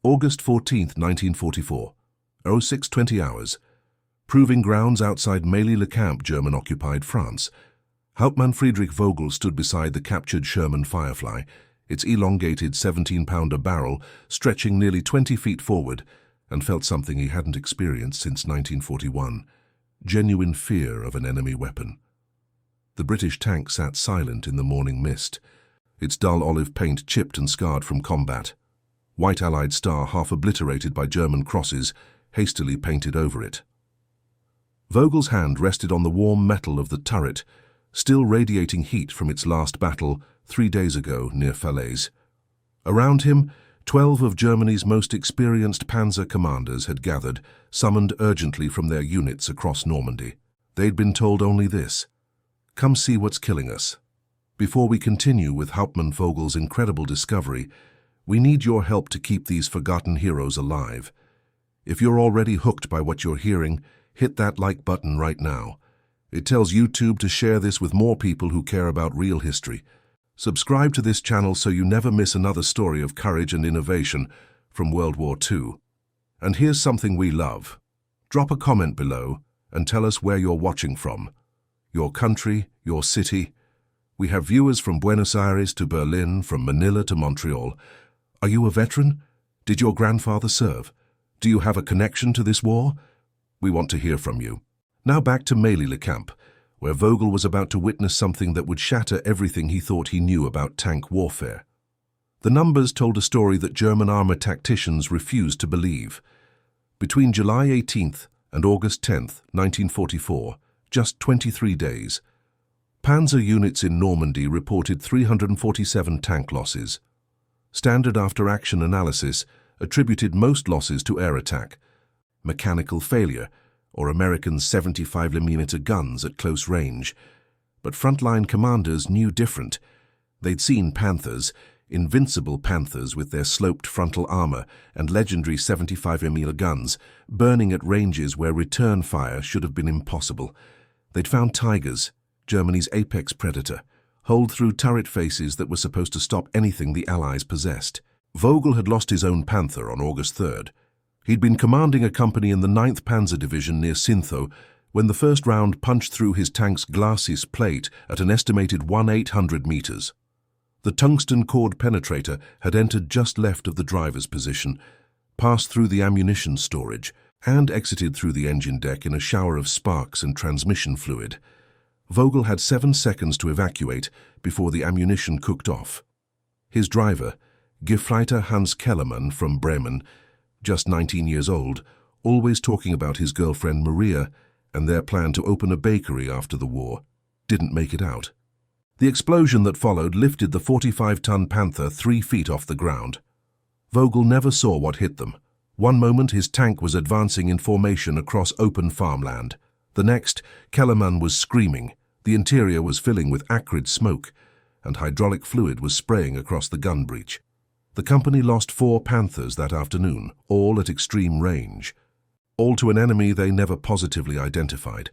August 14, 1944, 06:20 hours. Proving grounds outside Mély-le-Camp, German-occupied France. Hauptmann Friedrich Vogel stood beside the captured Sherman Firefly, its elongated 17-pounder barrel stretching nearly 20 feet forward, and felt something he hadn't experienced since 1941, genuine fear of an enemy weapon. The British tank sat silent in the morning mist, its dull olive paint chipped and scarred from combat. White Allied star half obliterated by German crosses, hastily painted over it. Vogel's hand rested on the warm metal of the turret, still radiating heat from its last battle 3 days ago near Falaise. Around him, 12 of Germany's most experienced Panzer commanders had gathered, summoned urgently from their units across Normandy. They'd been told only this: "Come see what's killing us." Before we continue with Hauptmann Vogel's incredible discovery, we need your help to keep these forgotten heroes alive. If you're already hooked by what you're hearing, hit that like button right now. It tells YouTube to share this with more people who care about real history. Subscribe to this channel so you never miss another story of courage and innovation from World War II. And here's something we love. Drop a comment below and tell us where you're watching from. Your country, your city. We have viewers from Buenos Aires to Berlin, from Manila to Montreal. Are you a veteran? Did your grandfather serve? Do you have a connection to this war? We want to hear from you. Now back to Mély-le-Camp, where Vogel was about to witness something that would shatter everything he thought he knew about tank warfare. The numbers told a story that German armor tacticians refused to believe. Between July 18th and August 10th, 1944, just 23 days, Panzer units in Normandy reported 347 tank losses. Standard after-action analysis attributed most losses to air attack, mechanical failure, or American 75mm guns at close range. But frontline commanders knew different. They'd seen Panthers, invincible Panthers with their sloped frontal armor and legendary 75mm guns, burning at ranges where return fire should have been impossible. They'd found Tigers, Germany's apex predator, holed through turret faces that were supposed to stop anything the Allies possessed. Vogel had lost his own Panther on August 3rd. He'd been commanding a company in the 9th Panzer Division near Sintho when the first round punched through his tank's glacis plate at an estimated 1/800 meters. The tungsten cord penetrator had entered just left of the driver's position, passed through the ammunition storage, and exited through the engine deck in a shower of sparks and transmission fluid. Vogel had 7 seconds to evacuate before the ammunition cooked off. His driver, Gefreiter Hans Kellermann from Bremen, just 19 years old, always talking about his girlfriend Maria and their plan to open a bakery after the war, didn't make it out. The explosion that followed lifted the 45-ton Panther 3 feet off the ground. Vogel never saw what hit them. One moment his tank was advancing in formation across open farmland. The next, Kellermann was screaming. The interior was filling with acrid smoke, and hydraulic fluid was spraying across the gun breech. The company lost 4 Panthers that afternoon, all at extreme range, all to an enemy they never positively identified.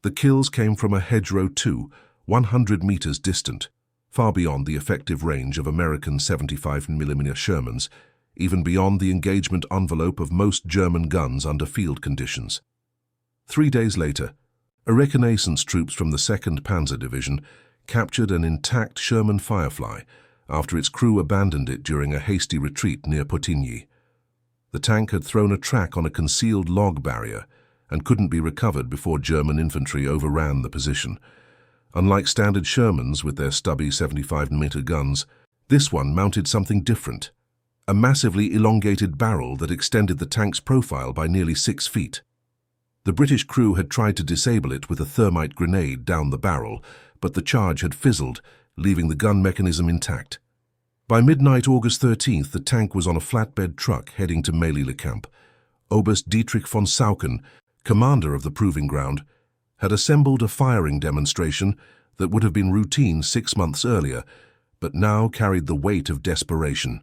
The kills came from a hedgerow too, 100 meters distant, far beyond the effective range of American 75mm Shermans, even beyond the engagement envelope of most German guns under field conditions. 3 days later, a reconnaissance troops from the 2nd Panzer Division captured an intact Sherman Firefly after its crew abandoned it during a hasty retreat near Potigny. The tank had thrown a track on a concealed log barrier and couldn't be recovered before German infantry overran the position. Unlike standard Shermans with their stubby 75mm guns, this one mounted something different, a massively elongated barrel that extended the tank's profile by nearly 6 feet. The British crew had tried to disable it with a thermite grenade down the barrel, but the charge had fizzled, leaving the gun mechanism intact. By midnight August 13th, the tank was on a flatbed truck heading to Mély-le-Camp. Oberst Dietrich von Sauken, commander of the proving ground, had assembled a firing demonstration that would have been routine 6 months earlier, but now carried the weight of desperation.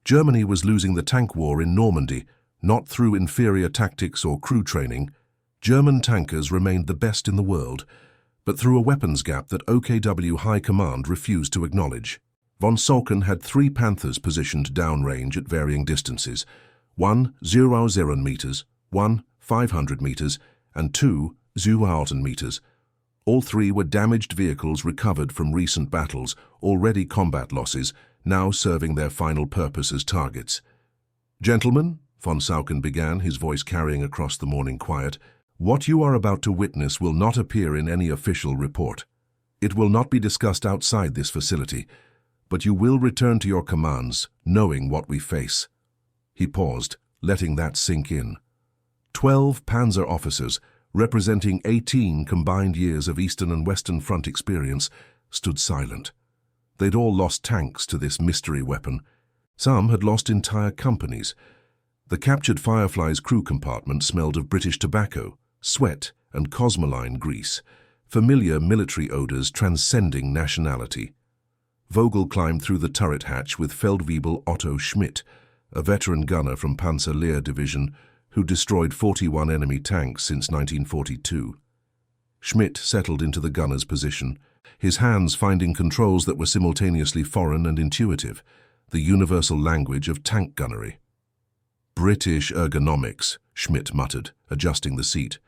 Germany was losing the tank war in Normandy, not through inferior tactics or crew training. German tankers remained the best in the world, but through a weapons gap that OKW High Command refused to acknowledge. Von Salken had 3 Panthers positioned downrange at varying distances, 1 000 meters, 1 500 meters, and 2 1000 meters. All 3 were damaged vehicles recovered from recent battles, already combat losses, now serving their final purpose as targets. "Gentlemen," von Salken began, his voice carrying across the morning quiet, "what you are about to witness will not appear in any official report. It will not be discussed outside this facility, but you will return to your commands, knowing what we face." He paused, letting that sink in. 12 Panzer officers, representing 18 combined years of Eastern and Western Front experience, stood silent. They'd all lost tanks to this mystery weapon. Some had lost entire companies. The captured Firefly's crew compartment smelled of British tobacco, sweat, and cosmoline grease, familiar military odors transcending nationality. Vogel climbed through the turret hatch with Feldwebel Otto Schmidt, a veteran gunner from Panzer Lehr Division who destroyed 41 enemy tanks since 1942. Schmidt settled into the gunner's position, his hands finding controls that were simultaneously foreign and intuitive, the universal language of tank gunnery. "British ergonomics," Schmidt muttered, adjusting the seat.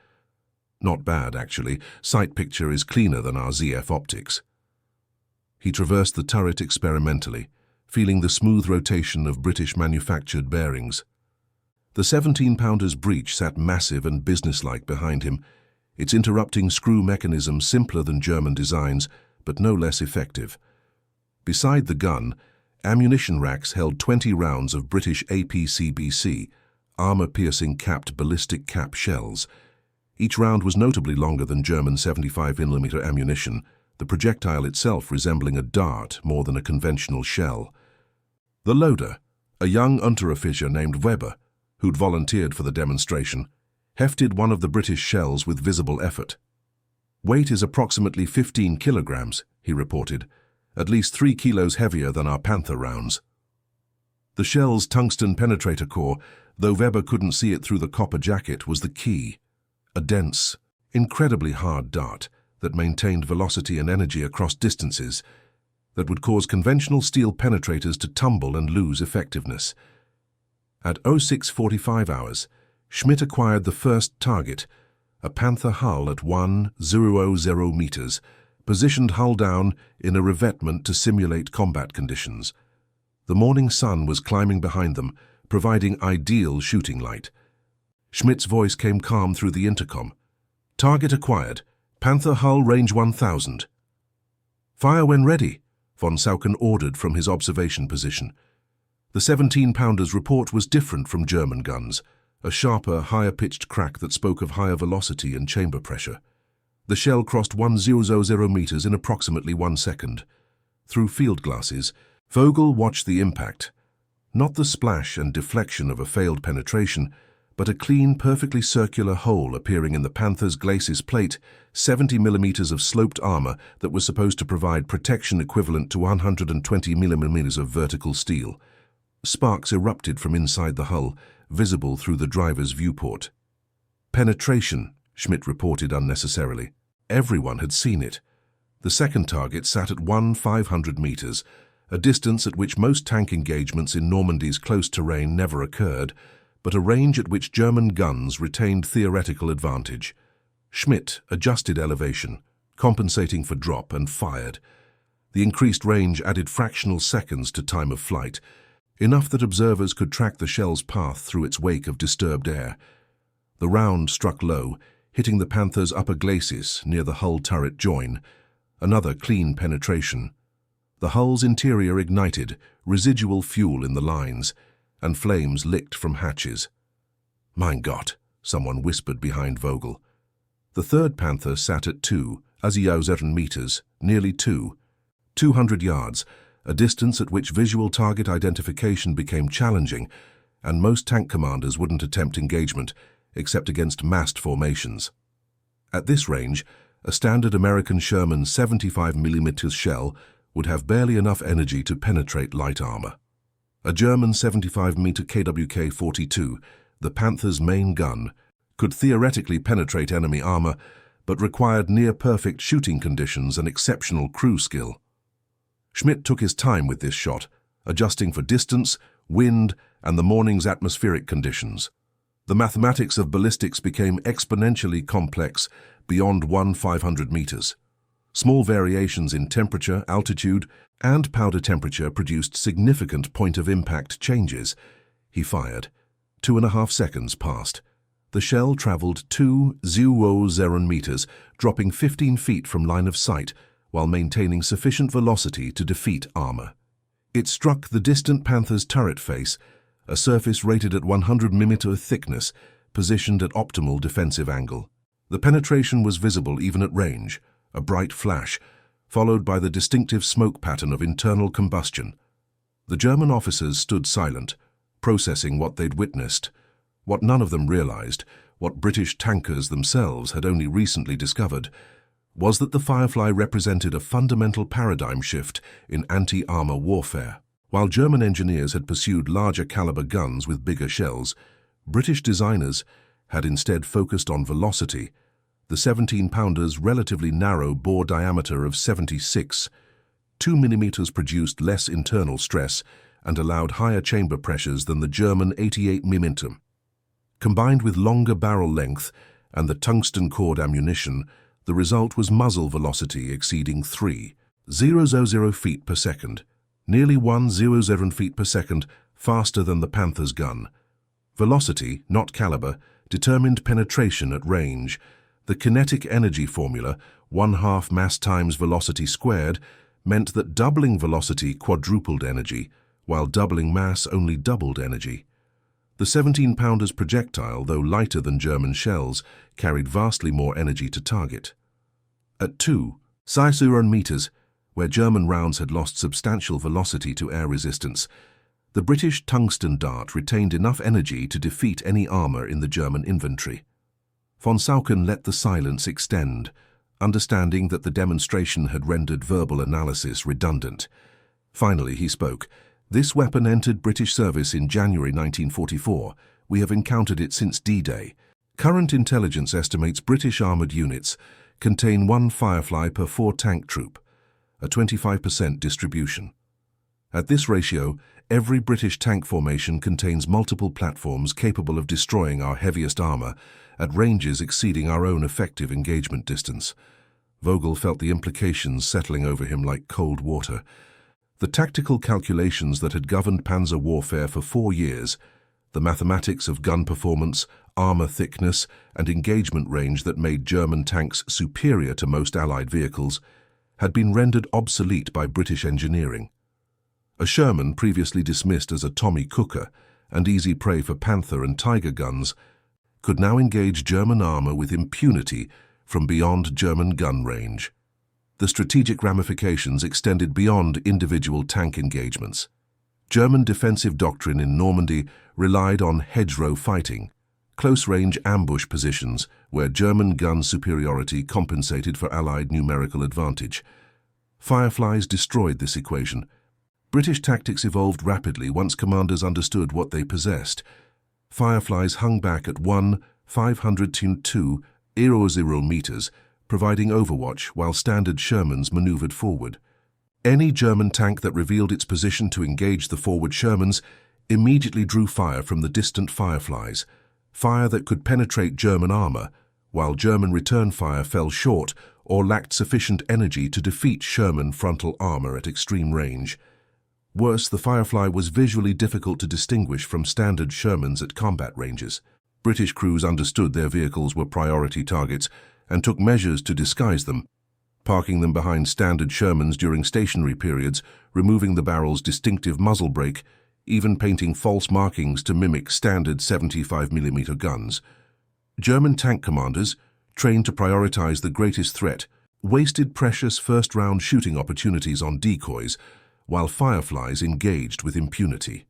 "Not bad, actually. Sight picture is cleaner than our ZF optics." He traversed the turret experimentally, feeling the smooth rotation of British-manufactured bearings. The 17-pounder's breech sat massive and businesslike behind him, its interrupting screw mechanism simpler than German designs, but no less effective. Beside the gun, ammunition racks held 20 rounds of British APCBC, armor-piercing capped ballistic cap shells. Each round was notably longer than German 75mm ammunition, the projectile itself resembling a dart more than a conventional shell. The loader, a young Unteroffizier named Weber, who'd volunteered for the demonstration, hefted one of the British shells with visible effort. "Weight is approximately 15 kilograms, he reported, at least 3 kilos heavier than our Panther rounds. The shell's tungsten penetrator core, though Weber couldn't see it through the copper jacket, was the key. A dense, incredibly hard dart that maintained velocity and energy across distances that would cause conventional steel penetrators to tumble and lose effectiveness. At 06:45 hours, Schmidt acquired the first target, a Panther hull at 100 meters, positioned hull down in a revetment to simulate combat conditions. The morning sun was climbing behind them, providing ideal shooting light. Schmidt's voice came calm through the intercom. "Target acquired. Panther hull range 1000. "Fire when ready," von Salken ordered from his observation position. The 17-pounder's report was different from German guns, a sharper, higher-pitched crack that spoke of higher velocity and chamber pressure. The shell crossed 100 meters in approximately 1 second. Through field glasses, Vogel watched the impact. Not the splash and deflection of a failed penetration, but a clean, perfectly circular hole appearing in the Panther's glacis plate, 70 millimeters of sloped armor that was supposed to provide protection equivalent to 120 millimeters of vertical steel. Sparks erupted from inside the hull, visible through the driver's viewport. "Penetration," Schmidt reported unnecessarily. Everyone had seen it. The second target sat at 500 meters, a distance at which most tank engagements in Normandy's close terrain never occurred, but a range at which German guns retained theoretical advantage. Schmidt adjusted elevation, compensating for drop, and fired. The increased range added fractional seconds to time of flight, enough that observers could track the shell's path through its wake of disturbed air. The round struck low, hitting the Panther's upper glacis near the hull turret join, another clean penetration. The hull's interior ignited, residual fuel in the lines, and flames licked from hatches. "Mein Gott," someone whispered behind Vogel. The third Panther sat at 2,000 meters, nearly 200 yards, a distance at which visual target identification became challenging, and most tank commanders wouldn't attempt engagement, except against massed formations. At this range, a standard American Sherman 75mm shell would have barely enough energy to penetrate light armor. A German 75mm KWK-42, the Panther's main gun, could theoretically penetrate enemy armor, but required near-perfect shooting conditions and exceptional crew skill. Schmidt took his time with this shot, adjusting for distance, wind, and the morning's atmospheric conditions. The mathematics of ballistics became exponentially complex beyond 1/500 meters. Small variations in temperature, altitude, and powder temperature produced significant point-of-impact changes. He fired. 2.5 seconds passed. The shell traveled 2,000 meters, dropping 15 feet from line of sight, while maintaining sufficient velocity to defeat armor. It struck the distant Panthers' turret face, a surface rated at 100 mm thickness, positioned at optimal defensive angle. The penetration was visible even at range, a bright flash, followed by the distinctive smoke pattern of internal combustion. The German officers stood silent, processing what they'd witnessed. What none of them realized, what British tankers themselves had only recently discovered, was that the Firefly represented a fundamental paradigm shift in anti-armor warfare. While German engineers had pursued larger caliber guns with bigger shells, British designers had instead focused on velocity. The 17-pounder's relatively narrow bore diameter of 76, 2 mm produced less internal stress and allowed higher chamber pressures than the German 88 mm. Combined with longer barrel length and the tungsten-cored ammunition, the result was muzzle velocity exceeding 3,000 feet per second, nearly 1,000 feet per second faster than the Panthers gun. Velocity, not caliber, determined penetration at range. The kinetic energy formula, 1/2 mass times velocity squared, meant that doubling velocity quadrupled energy, while doubling mass only doubled energy. The 17-pounder's projectile, though lighter than German shells, carried vastly more energy to target. At 2,000 meters, where German rounds had lost substantial velocity to air resistance, the British tungsten dart retained enough energy to defeat any armor in the German infantry. Von Saucken let the silence extend, understanding that the demonstration had rendered verbal analysis redundant. Finally, he spoke. "This weapon entered British service in January 1944. We have encountered it since D-Day. Current intelligence estimates British armoured units contain 1 Firefly per 4 tank troop, a 25% distribution. At this ratio, every British tank formation contains multiple platforms capable of destroying our heaviest armour at ranges exceeding our own effective engagement distance." Vogel felt the implications settling over him like cold water. The tactical calculations that had governed Panzer warfare for 4 years, the mathematics of gun performance, armor thickness, and engagement range that made German tanks superior to most Allied vehicles, had been rendered obsolete by British engineering. A Sherman, previously dismissed as a Tommy Cooker and easy prey for Panther and Tiger guns, could now engage German armor with impunity from beyond German gun range. The strategic ramifications extended beyond individual tank engagements. German defensive doctrine in Normandy relied on hedgerow fighting, close-range ambush positions where German gun superiority compensated for Allied numerical advantage. Fireflies destroyed this equation. British tactics evolved rapidly once commanders understood what they possessed. Fireflies hung back at 1/500 to 2,000 meters, providing overwatch while standard Shermans maneuvered forward. Any German tank that revealed its position to engage the forward Shermans immediately drew fire from the distant Fireflies, fire that could penetrate German armor, while German return fire fell short or lacked sufficient energy to defeat Sherman frontal armor at extreme range. Worse, the Firefly was visually difficult to distinguish from standard Shermans at combat ranges. British crews understood their vehicles were priority targets and took measures to disguise them, parking them behind standard Shermans during stationary periods, removing the barrel's distinctive muzzle brake, even painting false markings to mimic standard 75mm guns. German tank commanders, trained to prioritize the greatest threat, wasted precious first-round shooting opportunities on decoys, while Fireflies engaged with impunity.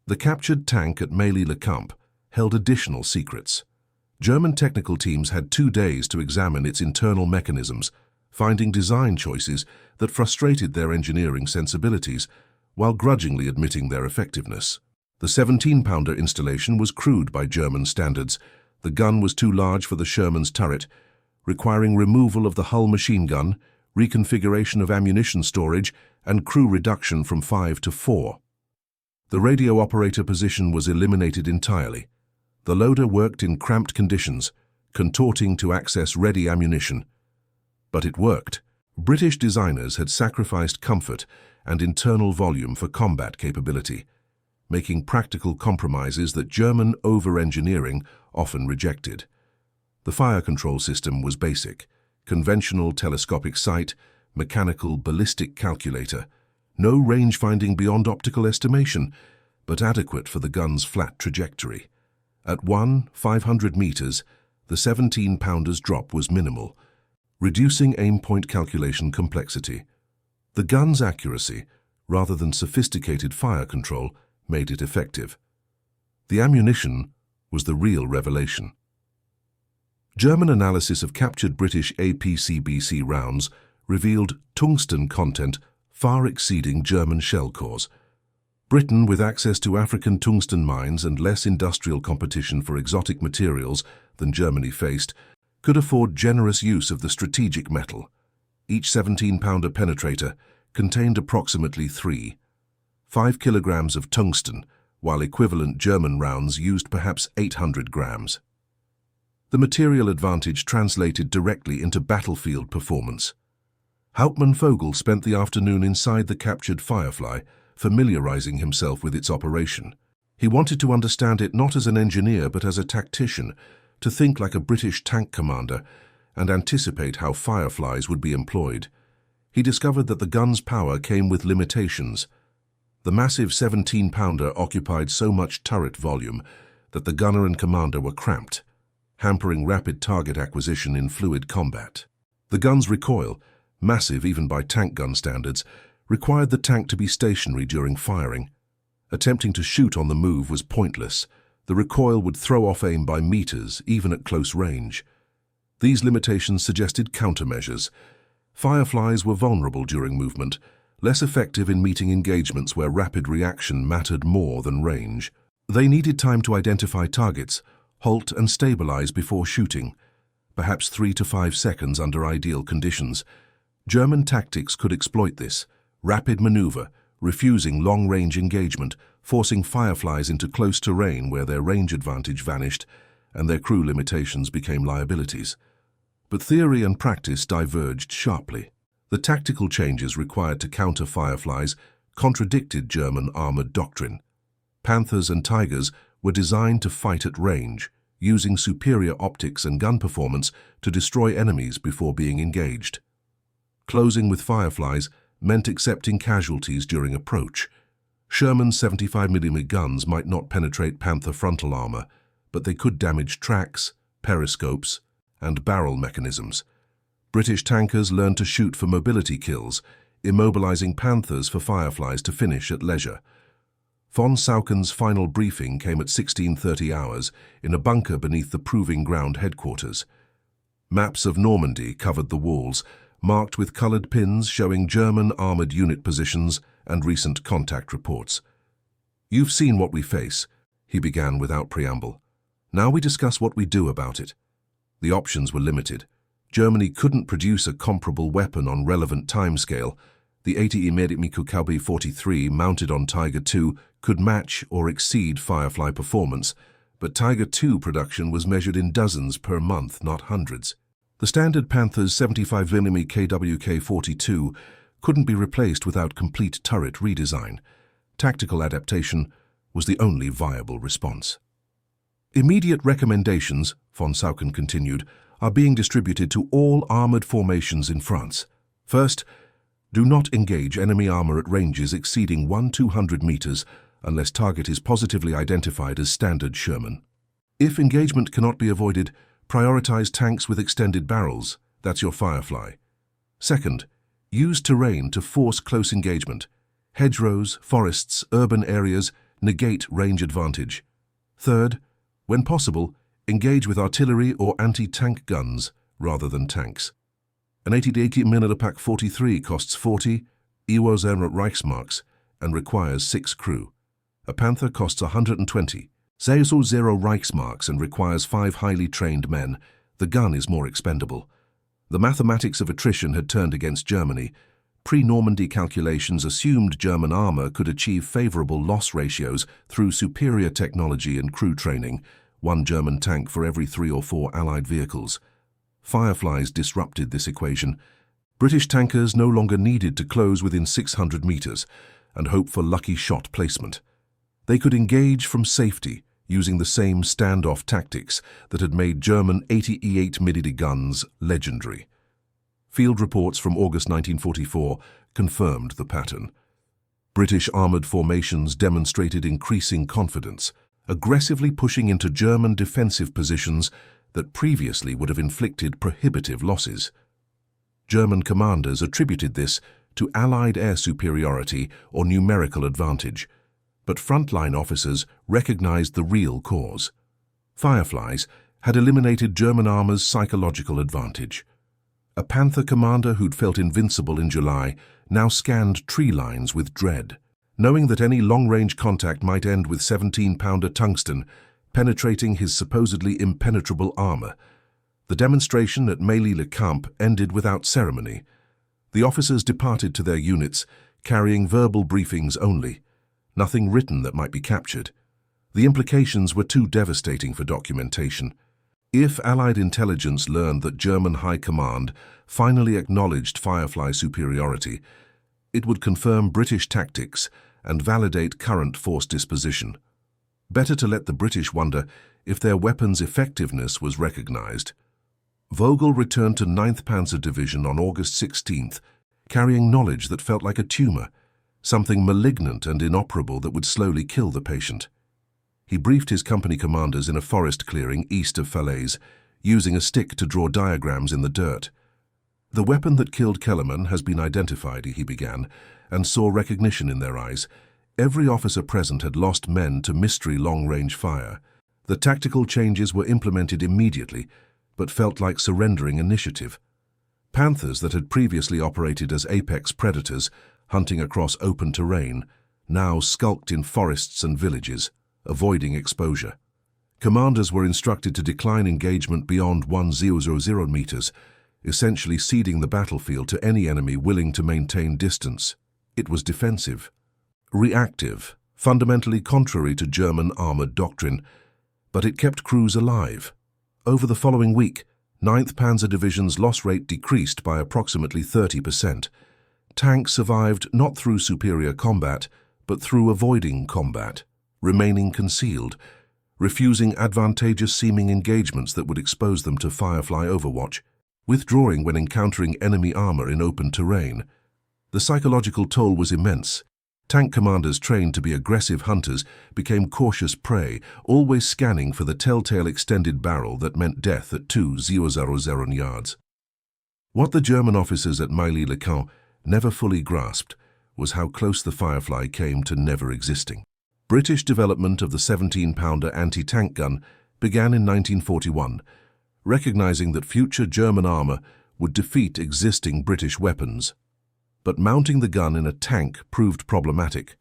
The captured tank at Meilly-le-Camp held additional secrets. German technical teams had 2 days to examine its internal mechanisms, finding design choices that frustrated their engineering sensibilities while grudgingly admitting their effectiveness. The 17-pounder installation was crude by German standards. The gun was too large for the Sherman's turret, requiring removal of the hull machine gun, reconfiguration of ammunition storage, and crew reduction from 5 to 4. The radio operator position was eliminated entirely. The loader worked in cramped conditions, contorting to access ready ammunition. But it worked. British designers had sacrificed comfort and internal volume for combat capability, making practical compromises that German over-engineering often rejected. The fire control system was basic: conventional telescopic sight, mechanical ballistic calculator, no range-finding beyond optical estimation, but adequate for the gun's flat trajectory. At 500 meters, the 17-pounder's drop was minimal, reducing aim point calculation complexity. The gun's accuracy, rather than sophisticated fire control, made it effective. The ammunition was the real revelation. German analysis of captured British APCBC rounds revealed tungsten content far exceeding German shell cores. Britain, with access to African tungsten mines and less industrial competition for exotic materials than Germany faced, could afford generous use of the strategic metal. Each 17-pounder penetrator contained approximately 5 kilograms of tungsten, while equivalent German rounds used perhaps 800 grams. The material advantage translated directly into battlefield performance. Hauptmann Vogel spent the afternoon inside the captured Firefly, familiarizing himself with its operation. He wanted to understand it not as an engineer but as a tactician, to think like a British tank commander and anticipate how Fireflies would be employed. He discovered that the gun's power came with limitations. The massive 17-pounder occupied so much turret volume that the gunner and commander were cramped, hampering rapid target acquisition in fluid combat. The gun's recoil, massive even by tank gun standards, required the tank to be stationary during firing. Attempting to shoot on the move was pointless. The recoil would throw off aim by meters, even at close range. These limitations suggested countermeasures. Fireflies were vulnerable during movement, less effective in meeting engagements where rapid reaction mattered more than range. They needed time to identify targets, halt and stabilize before shooting, perhaps 3 to 5 seconds under ideal conditions. German tactics could exploit this: rapid maneuver, refusing long-range engagement, forcing Fireflies into close terrain where their range advantage vanished and their crew limitations became liabilities. But theory and practice diverged sharply. The tactical changes required to counter Fireflies contradicted German armored doctrine. Panthers and Tigers were designed to fight at range, using superior optics and gun performance to destroy enemies before being engaged. Closing with Fireflies meant accepting casualties during approach. Sherman's 75mm guns might not penetrate Panther frontal armor, but they could damage tracks, periscopes, and barrel mechanisms. British tankers learned to shoot for mobility kills, immobilizing Panthers for Fireflies to finish at leisure. Von Saucken's final briefing came at 16:30 hours in a bunker beneath the Proving Ground headquarters. Maps of Normandy covered the walls, marked with colored pins showing German armored unit positions and recent contact reports. "You've seen what we face," he began without preamble. "Now we discuss what we do about it." The options were limited. Germany couldn't produce a comparable weapon on relevant timescale. The 80 mm Kukabe 43 mounted on Tiger II could match or exceed Firefly performance, but Tiger II production was measured in dozens per month, not hundreds. The standard Panthers 75mm KWK-42 couldn't be replaced without complete turret redesign. Tactical adaptation was the only viable response. "Immediate recommendations," von Saucken continued, "are being distributed to all armored formations in France. First, do not engage enemy armor at ranges exceeding 200 meters unless target is positively identified as standard Sherman. If engagement cannot be avoided, prioritize tanks with extended barrels. That's your Firefly. Second, use terrain to force close engagement. Hedgerows, forests, urban areas negate range advantage. Third, when possible, engage with artillery or anti-tank guns rather than tanks. An 80mm Pak 43 costs 40 EUR Reichsmarks and requires 6 crew. A Panther costs 120 0 Reichsmarks and requires 5 highly trained men. The gun is more expendable. The mathematics of attrition had turned against Germany. Pre-Normandy calculations assumed German armor could achieve favorable loss ratios through superior technology and crew training, one German tank for every 3 or 4 Allied vehicles. Fireflies disrupted this equation. British tankers no longer needed to close within 600 meters and hope for lucky shot placement. They could engage from safety using the same standoff tactics that had made German 88 mm guns legendary. Field reports from August 1944 confirmed the pattern. British armoured formations demonstrated increasing confidence, aggressively pushing into German defensive positions that previously would have inflicted prohibitive losses. German commanders attributed this to Allied air superiority or numerical advantage, but frontline officers recognized the real cause. Fireflies had eliminated German armor's psychological advantage. A Panther commander who'd felt invincible in July now scanned tree lines with dread, knowing that any long-range contact might end with 17-pounder tungsten penetrating his supposedly impenetrable armor. The demonstration at Mailly-le-Camp ended without ceremony. The officers departed to their units, carrying verbal briefings only, nothing written that might be captured. The implications were too devastating for documentation. If Allied intelligence learned that German High Command finally acknowledged Firefly superiority, it would confirm British tactics and validate current force disposition. Better to let the British wonder if their weapons' effectiveness was recognized. Vogel returned to 9th Panzer Division on August 16th, carrying knowledge that felt like a tumor, something malignant and inoperable that would slowly kill the patient. He briefed his company commanders in a forest clearing east of Falaise, using a stick to draw diagrams in the dirt. "The weapon that killed Kellerman has been identified," he began, and saw recognition in their eyes. Every officer present had lost men to mystery long-range fire. The tactical changes were implemented immediately, but felt like surrendering initiative. Panthers that had previously operated as apex predators, hunting across open terrain, now skulked in forests and villages, avoiding exposure. Commanders were instructed to decline engagement beyond 1,000 meters, essentially ceding the battlefield to any enemy willing to maintain distance. It was defensive, reactive, fundamentally contrary to German armored doctrine, but it kept crews alive. Over the following week, 9th Panzer Division's loss rate decreased by approximately 30%. Tanks survived not through superior combat, but through avoiding combat, remaining concealed, refusing advantageous-seeming engagements that would expose them to Firefly overwatch, withdrawing when encountering enemy armor in open terrain. The psychological toll was immense. Tank commanders trained to be aggressive hunters became cautious prey, always scanning for the telltale extended barrel that meant death at 2,000 yards. What the German officers at Mailly-le-Camp never fully grasped was how close the Firefly came to never existing. British development of the 17-pounder anti-tank gun began in 1941, recognizing that future German armor would defeat existing British weapons. But mounting the gun in a tank proved problematic.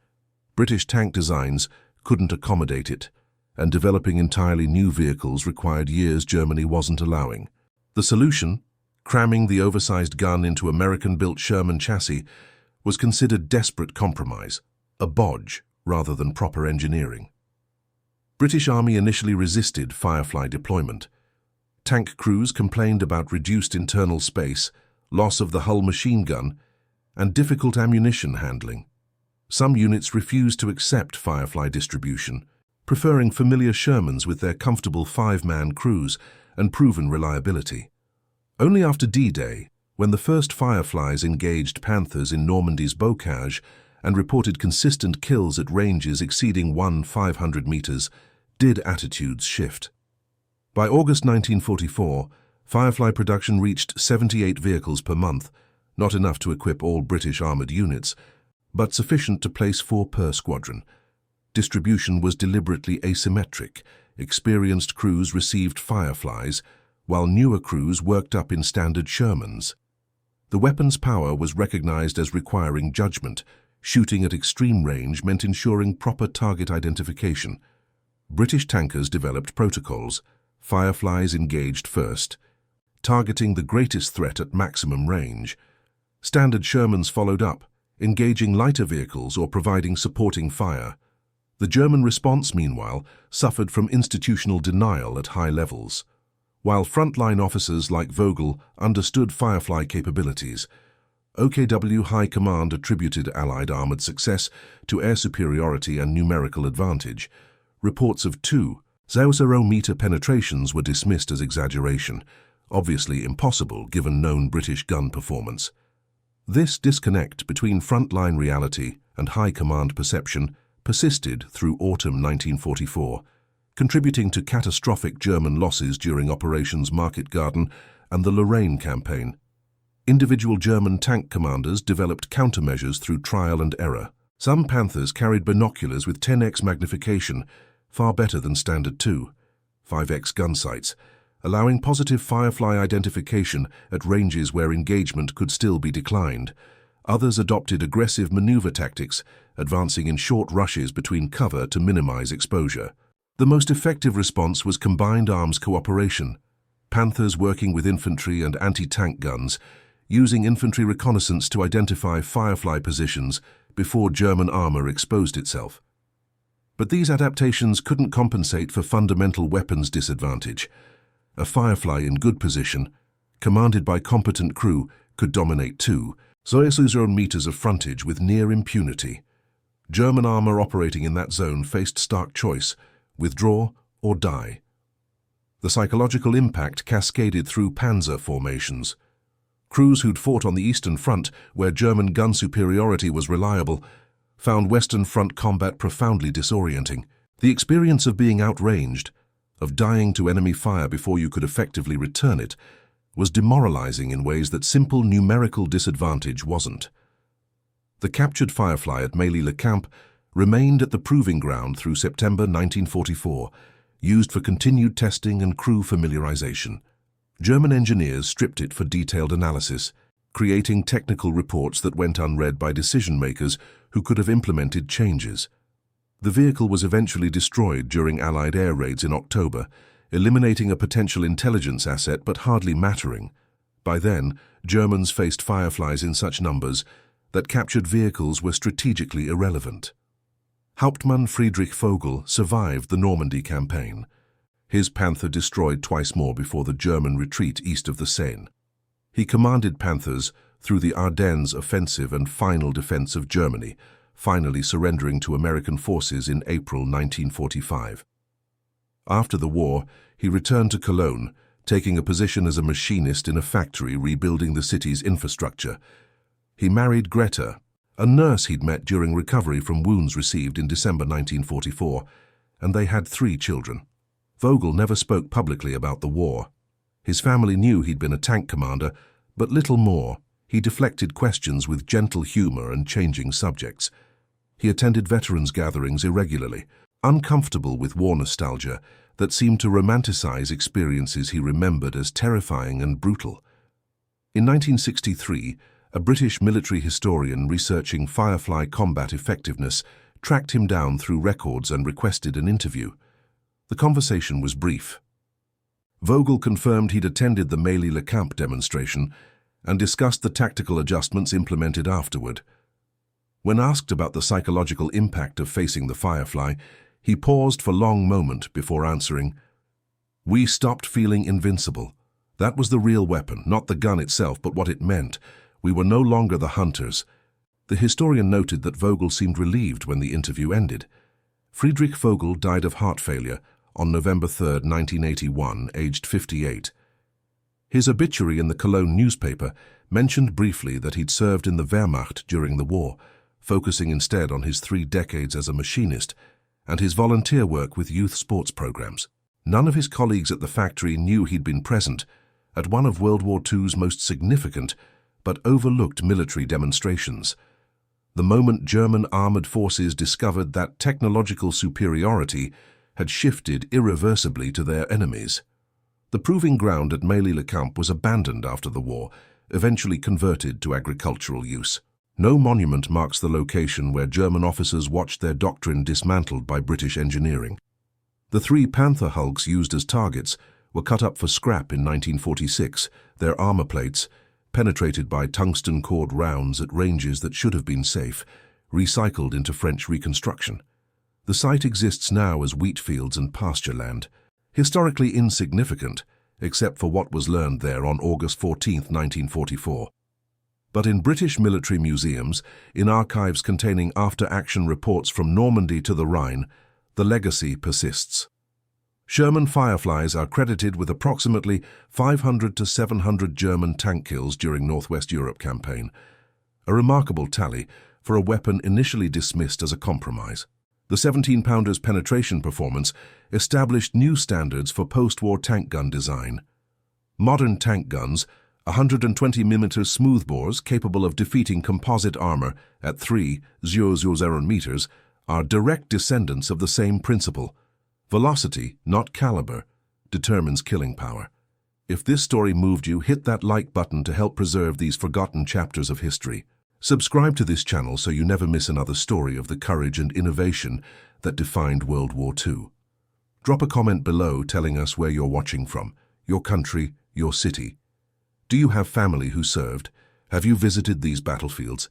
British tank designs couldn't accommodate it, and developing entirely new vehicles required years Germany wasn't allowing. The solution, cramming the oversized gun into American-built Sherman chassis, was considered desperate compromise, a bodge rather than proper engineering. British Army initially resisted Firefly deployment. Tank crews complained about reduced internal space, loss of the hull machine gun, and difficult ammunition handling. Some units refused to accept Firefly distribution, preferring familiar Shermans with their comfortable 5-man crews and proven reliability. Only after D-Day, when the first Fireflies engaged Panthers in Normandy's bocage and reported consistent kills at ranges exceeding 1,500 meters, did attitudes shift. By August 1944, Firefly production reached 78 vehicles per month, not enough to equip all British armoured units, but sufficient to place 4 per squadron. Distribution was deliberately asymmetric. Experienced crews received Fireflies, while newer crews worked up in standard Shermans. The weapon's power was recognized as requiring judgment. Shooting at extreme range meant ensuring proper target identification. British tankers developed protocols. Fireflies engaged first. targeting the greatest threat at maximum range. Standard Shermans followed up, engaging lighter vehicles or providing supporting fire. The German response, meanwhile, suffered from institutional denial at high levels. While frontline officers like Vogel understood Firefly capabilities, OKW High Command attributed Allied armored success to air superiority and numerical advantage. Reports of 2.0-meter penetrations were dismissed as exaggeration, obviously impossible given known British gun performance. This disconnect between frontline reality and high command perception persisted through autumn 1944, contributing to catastrophic German losses during Operations Market Garden and the Lorraine campaign. Individual German tank commanders developed countermeasures through trial and error. Some Panthers carried binoculars with 10x magnification, far better than standard 2.5x gun sights, allowing positive Firefly identification at ranges where engagement could still be declined. Others adopted aggressive maneuver tactics, advancing in short rushes between cover to minimize exposure. The most effective response was combined arms cooperation, Panthers working with infantry and anti-tank guns, using infantry reconnaissance to identify Firefly positions before German armor exposed itself. But these adaptations couldn't compensate for fundamental weapons disadvantage. A Firefly in good position, commanded by competent crew, could dominate 2.0 meters of frontage with near impunity. German armor operating in that zone faced stark choice: withdraw or die. The psychological impact cascaded through Panzer formations. Crews who'd fought on the Eastern Front, where German gun superiority was reliable, found Western Front combat profoundly disorienting. The experience of being outranged, of dying to enemy fire before you could effectively return it, was demoralizing in ways that simple numerical disadvantage wasn't. The captured Firefly at Mély-le-Camp remained at the proving ground through September 1944, used for continued testing and crew familiarization. German engineers stripped it for detailed analysis, creating technical reports that went unread by decision-makers who could have implemented changes. The vehicle was eventually destroyed during Allied air raids in October, eliminating a potential intelligence asset but hardly mattering. By then, Germans faced Fireflies in such numbers that captured vehicles were strategically irrelevant. Hauptmann Friedrich Vogel survived the Normandy campaign. His Panther destroyed twice more before the German retreat east of the Seine. He commanded Panthers through the Ardennes offensive and final defense of Germany, finally surrendering to American forces in April 1945. After the war, he returned to Cologne, taking a position as a machinist in a factory rebuilding the city's infrastructure. He married Greta, a nurse he'd met during recovery from wounds received in December 1944, and they had 3 children. Vogel never spoke publicly about the war. His family knew he'd been a tank commander, but little more. He deflected questions with gentle humor and changing subjects. He attended veterans' gatherings irregularly, uncomfortable with war nostalgia that seemed to romanticize experiences he remembered as terrifying and brutal. In 1963, a British military historian researching Firefly combat effectiveness tracked him down through records and requested an interview. The conversation was brief. Vogel confirmed he'd attended the Mély-le-Camp demonstration and discussed the tactical adjustments implemented afterward. When asked about the psychological impact of facing the Firefly, he paused for a long moment before answering, "We stopped feeling invincible. That was the real weapon, not the gun itself, but what it meant. We were no longer the hunters." The historian noted that Vogel seemed relieved when the interview ended. Friedrich Vogel died of heart failure on November 3, 1981, aged 58. His obituary in the Cologne newspaper mentioned briefly that he'd served in the Wehrmacht during the war, focusing instead on his 3 decades as a machinist and his volunteer work with youth sports programs. None of his colleagues at the factory knew he'd been present at one of World War II's most significant but overlooked military demonstrations. The moment German armored forces discovered that technological superiority had shifted irreversibly to their enemies. The proving ground at Mély-le-Camp was abandoned after the war, eventually converted to agricultural use. No monument marks the location where German officers watched their doctrine dismantled by British engineering. The 3 Panther hulks used as targets were cut up for scrap in 1946, their armor plates, penetrated by tungsten-cored rounds at ranges that should have been safe, recycled into French reconstruction. The site exists now as wheat fields and pasture land, historically insignificant, except for what was learned there on August 14, 1944. But in British military museums, in archives containing after-action reports from Normandy to the Rhine, the legacy persists. Sherman Fireflies are credited with approximately 500 to 700 German tank kills during Northwest Europe campaign, a remarkable tally for a weapon initially dismissed as a compromise. The 17-pounder's penetration performance established new standards for post-war tank gun design. Modern tank guns, 120mm smoothbores capable of defeating composite armor at 3,000 meters, are direct descendants of the same principle. Velocity, not caliber, determines killing power. If this story moved you, hit that like button to help preserve these forgotten chapters of history. Subscribe to this channel so you never miss another story of the courage and innovation that defined World War II. Drop a comment below telling us where you're watching from, your country, your city. Do you have family who served? Have you visited these battlefields?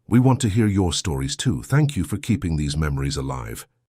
We want to hear your stories too. Thank you for keeping these memories alive.